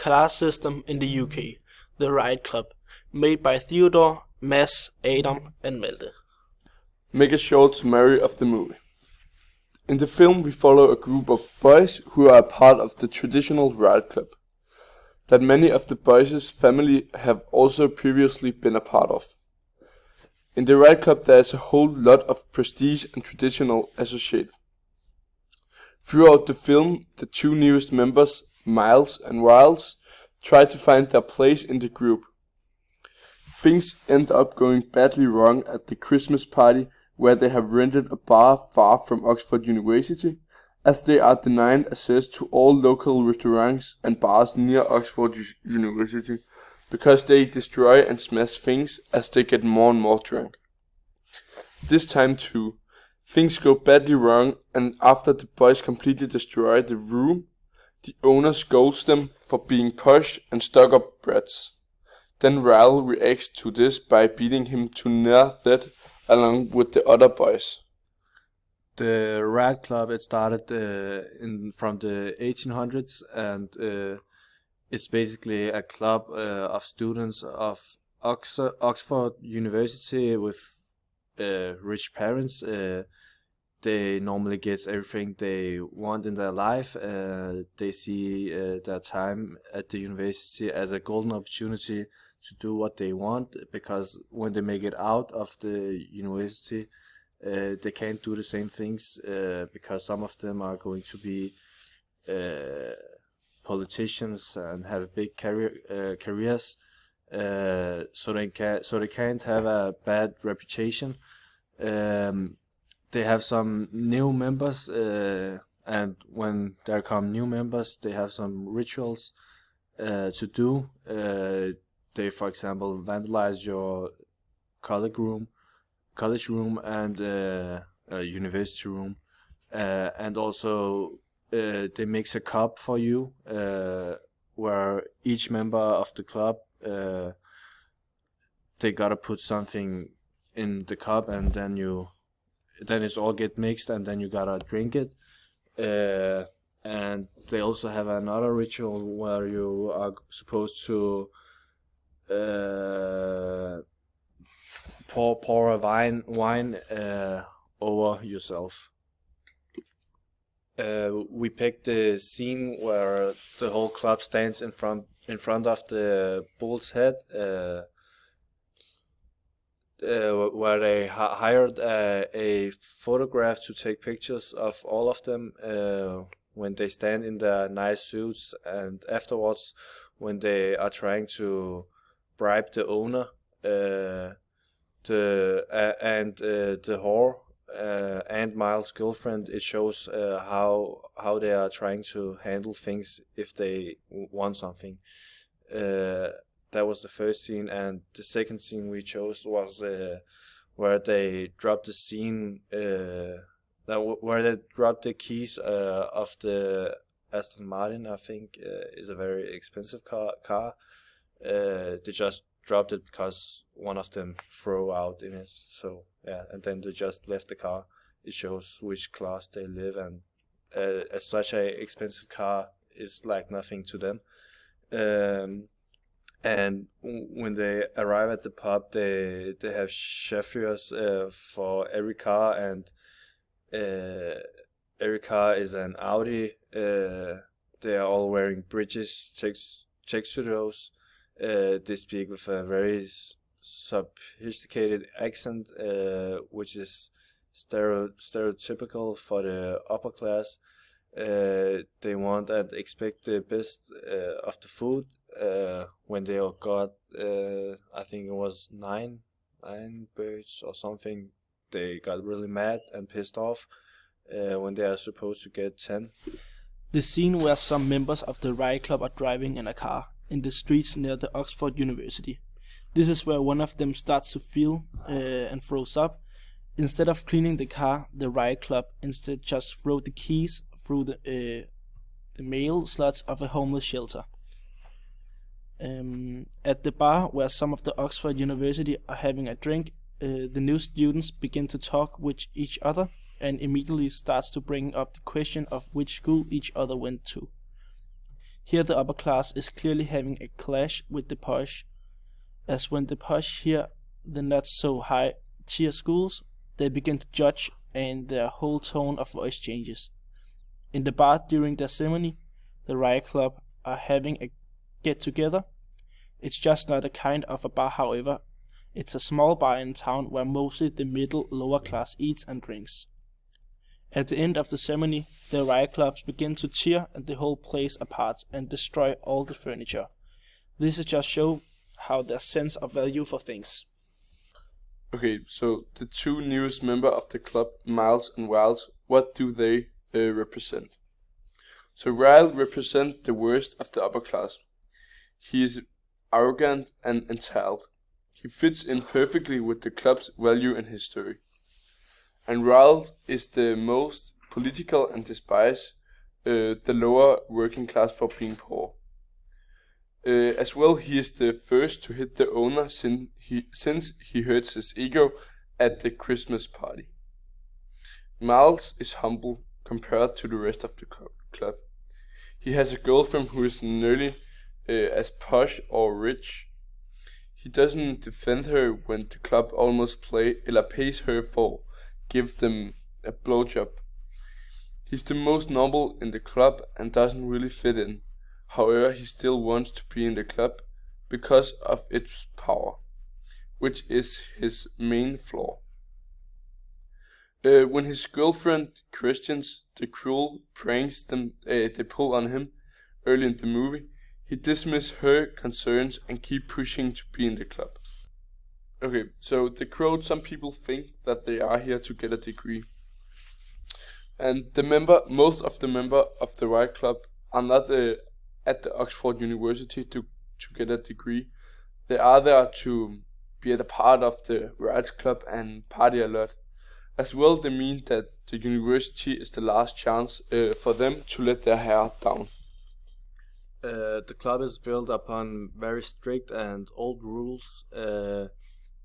class system in the UK, the Riot Club, made by Theodore, Mads, Adam and Malte. Make a short summary of the movie. In the film we follow a group of boys who are a part of the traditional Riot Club, that many of the boys' family have also previously been a part of. In the Riot Club there is a whole lot of prestige and traditional associated. Throughout the film, the two newest members, Miles and Wiles, try to find their place in the group. Things end up going badly wrong at the Christmas party, where they have rented a bar far from Oxford University, as they are denied access to all local restaurants and bars near Oxford University, because they destroy and smash things as they get more and more drunk. This time too, things go badly wrong, and after the boys completely destroy the room, the owner scolds them for being posh and stuck up brats. Then Ryle reacts to this by beating him to near death along with the other boys. The Riot Club, it started from the 1800s, and it's basically a club of students of Oxford University with rich parents. They normally get everything they want in their life. They see their time at the university as a golden opportunity to do what they want, because when they make it out of the university, they can't do the same things, because some of them are going to be politicians and have big careers. So they can't have a bad reputation. They have some new members, and when there come new members, they have some rituals to do. They, for example, vandalize your college room and university room, and also they mix a cup for you, where each member of the club, they gotta put something in the cup, and then it's all get mixed, and then you gotta drink it. And they also have another ritual where you are supposed to pour a wine over yourself. We picked the scene where the whole club stands in front of the bull's head, where they hired a photograph to take pictures of all of them when they stand in their nice suits, and afterwards when they are trying to bribe the owner, the whore and Miles' girlfriend. It shows how they are trying to handle things if they want something. That was the first scene, and the second scene we chose was where they dropped the scene, where they dropped the keys of the Aston Martin. I think is a very expensive car. They just dropped it because one of them threw out in it. So yeah, and then they just left the car. It shows which class they live, and as such a expensive car is like nothing to them. And when they arrive at the pub, they have chauffeurs for every car, and every car is an Audi. They are all wearing British tuxedos. They speak with a very sophisticated accent, which is stereotypical for the upper class. They want and expect the best of the food. When they got, I think it was nine birds or something, they got really mad and pissed off when they are supposed to get 10. The scene where some members of the Riot Club are driving in a car in the streets near the Oxford University. This is where one of them starts to feel and throws up. Instead of cleaning the car, the Riot Club instead just throw the keys through the mail slots of a homeless shelter. At the bar where some of the Oxford University are having a drink, the new students begin to talk with each other and immediately starts to bring up the question of which school each other went to. Here the upper class is clearly having a clash with the posh, as when the posh hear the not so high tier schools, they begin to judge and their whole tone of voice changes. In the bar during their ceremony, the Riot Club are having a get-together. It's just not a kind of a bar, however. It's a small bar in town where mostly the middle lower class eats and drinks. At the end of the ceremony, the Riot Clubs begin to tear the whole place apart and destroy all the furniture. This is just show how their sense of value for things. Okay, so the two newest members of the club, Miles and Wiles, what do they represent? So Ryle represents the worst of the upper class. He is arrogant and entitled. He fits in perfectly with the club's value and history. And Ryle is the most political and despises the lower working class for being poor. As well, he is the first to hit the owner since he hurts his ego at the Christmas party. Miles is humble compared to the rest of the club. He has a girlfriend who is nearly as posh or rich. He doesn't defend her when the club almost pays her for give them a blowjob. He's the most noble in the club and doesn't really fit in. However, he still wants to be in the club because of its power, which is his main flaw. When his girlfriend Christians the cruel pranks they pull on him early in the movie, he dismisses her concerns and keep pushing to be in the club. Okay, so the crowd, some people think that they are here to get a degree. And most of the members of the Riot Club are not at the Oxford University to get a degree. They are there to be a part of the Riot Club and party a lot. As well, they mean that the university is the last chance for them to let their hair down. The club is built upon very strict and old rules.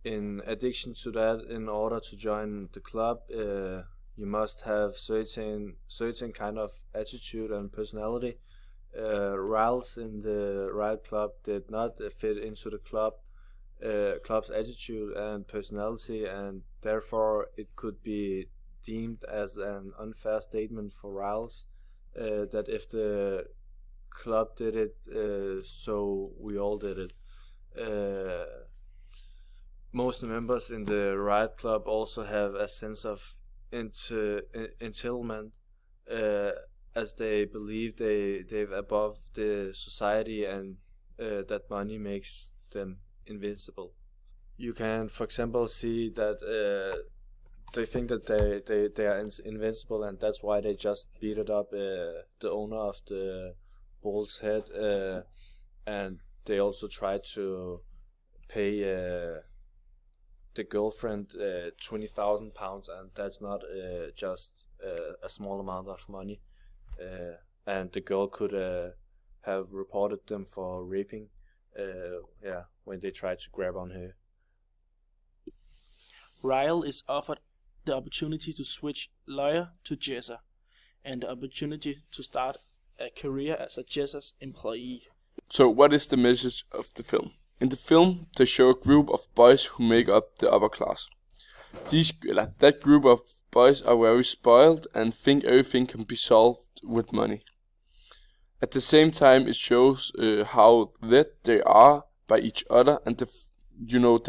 In addition to that, in order to join the club, you must have certain kind of attitude and personality. Riles in the Riot Club did not fit into the club's attitude and personality, and therefore it could be deemed as an unfair statement for Riles that if the club did it, so we all did it. Most members in the Riot Club also have a sense of entitlement, as they believe they're above the society and that money makes them invincible. You can, for example, see that they think that they are invincible, and that's why they just beat it up the owner of the Bull's head, and they also try to pay the girlfriend £20,000, and that's not just a small amount of money. And the girl could have reported them for raping when they tried to grab on her. Ryle is offered the opportunity to switch lawyer to Jesser, and the opportunity to start a career as a Jesser's employee. So what is the message of the film? In the film, they show a group of boys who make up the upper class. That group of boys are very spoiled and think everything can be solved with money. At the same time, it shows how led they are by each other, and the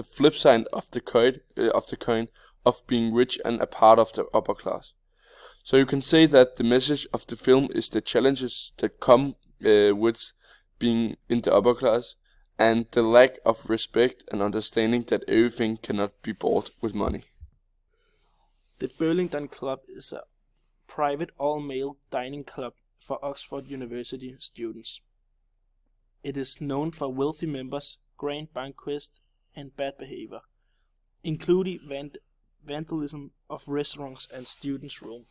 flip side of the coin of being rich and a part of the upper class. So you can say that the message of the film is the challenges that come with being in the upper class, and the lack of respect and understanding that everything cannot be bought with money. The Burlington Club is a private all-male dining club for Oxford University students. It is known for wealthy members, grand banquets, and bad behavior, including vandalism of restaurants and students' rooms.